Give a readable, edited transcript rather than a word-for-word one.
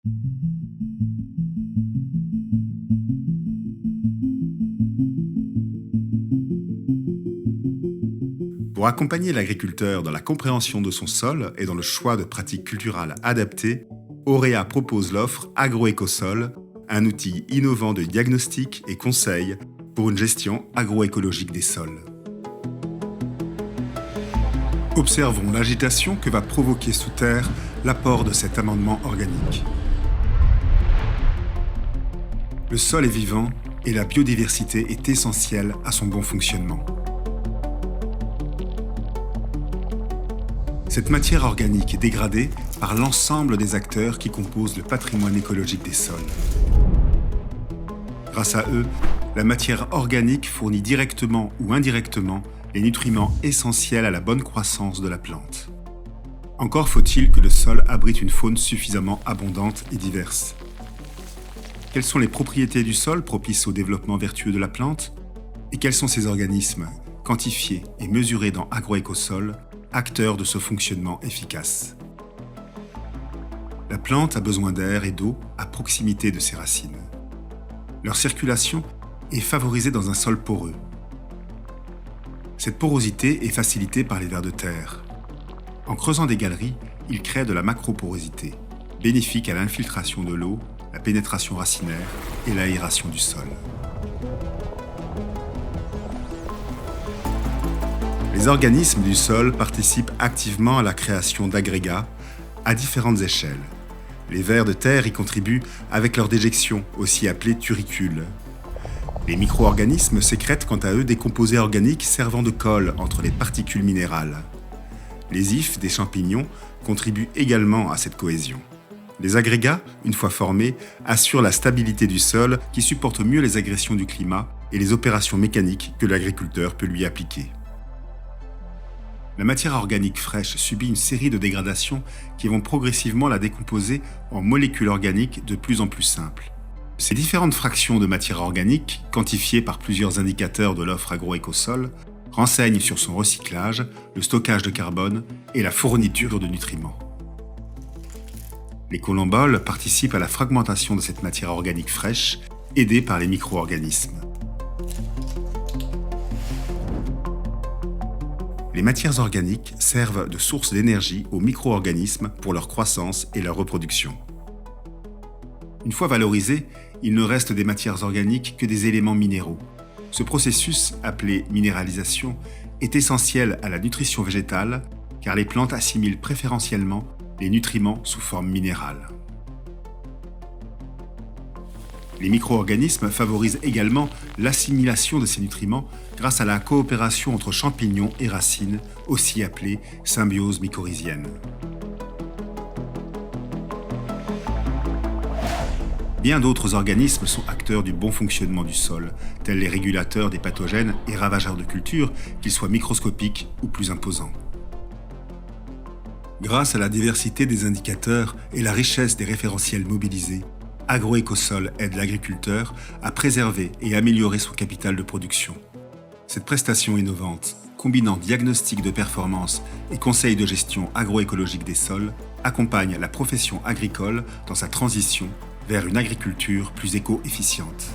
Pour accompagner l'agriculteur dans la compréhension de son sol et dans le choix de pratiques culturales adaptées, Auréa propose l'offre Agroécosol, un outil innovant de diagnostic et conseil pour une gestion agroécologique des sols. Observons l'agitation que va provoquer sous terre l'apport de cet amendement organique. Le sol est vivant et la biodiversité est essentielle à son bon fonctionnement. Cette matière organique est dégradée par l'ensemble des acteurs qui composent le patrimoine écologique des sols. Grâce à eux, la matière organique fournit directement ou indirectement les nutriments essentiels à la bonne croissance de la plante. Encore faut-il que le sol abrite une faune suffisamment abondante et diverse. Quelles sont les propriétés du sol propices au développement vertueux de la plante? Et quels sont ces organismes, quantifiés et mesurés dans Agroécosol, acteurs de ce fonctionnement efficace? La plante a besoin d'air et d'eau à proximité de ses racines. Leur circulation est favorisée dans un sol poreux. Cette porosité est facilitée par les vers de terre. En creusant des galeries, ils créent de la macroporosité, bénéfique à l'infiltration de l'eau, la pénétration racinaire et l'aération du sol. Les organismes du sol participent activement à la création d'agrégats à différentes échelles. Les vers de terre y contribuent avec leur déjection, aussi appelée turricule. Les micro-organismes sécrètent quant à eux des composés organiques servant de colle entre les particules minérales. Les ifs des champignons contribuent également à cette cohésion. Les agrégats, une fois formés, assurent la stabilité du sol qui supporte mieux les agressions du climat et les opérations mécaniques que l'agriculteur peut lui appliquer. La matière organique fraîche subit une série de dégradations qui vont progressivement la décomposer en molécules organiques de plus en plus simples. Ces différentes fractions de matière organique, quantifiées par plusieurs indicateurs de l'offre Agroécosol, renseignent sur son recyclage, le stockage de carbone et la fourniture de nutriments. Les colomboles participent à la fragmentation de cette matière organique fraîche, aidée par les micro-organismes. Les matières organiques servent de source d'énergie aux micro-organismes pour leur croissance et leur reproduction. Une fois valorisés, il ne reste des matières organiques que des éléments minéraux. Ce processus, appelé minéralisation, est essentiel à la nutrition végétale car les plantes assimilent préférentiellement les nutriments sous forme minérale. Les micro-organismes favorisent également l'assimilation de ces nutriments grâce à la coopération entre champignons et racines, aussi appelée symbiose mycorhizienne. Bien d'autres organismes sont acteurs du bon fonctionnement du sol, tels les régulateurs des pathogènes et ravageurs de culture, qu'ils soient microscopiques ou plus imposants. Grâce à la diversité des indicateurs et la richesse des référentiels mobilisés, Agroécosol aide l'agriculteur à préserver et améliorer son capital de production. Cette prestation innovante, combinant diagnostic de performance et conseil de gestion agroécologique des sols, accompagne la profession agricole dans sa transition vers une agriculture plus éco-efficiente.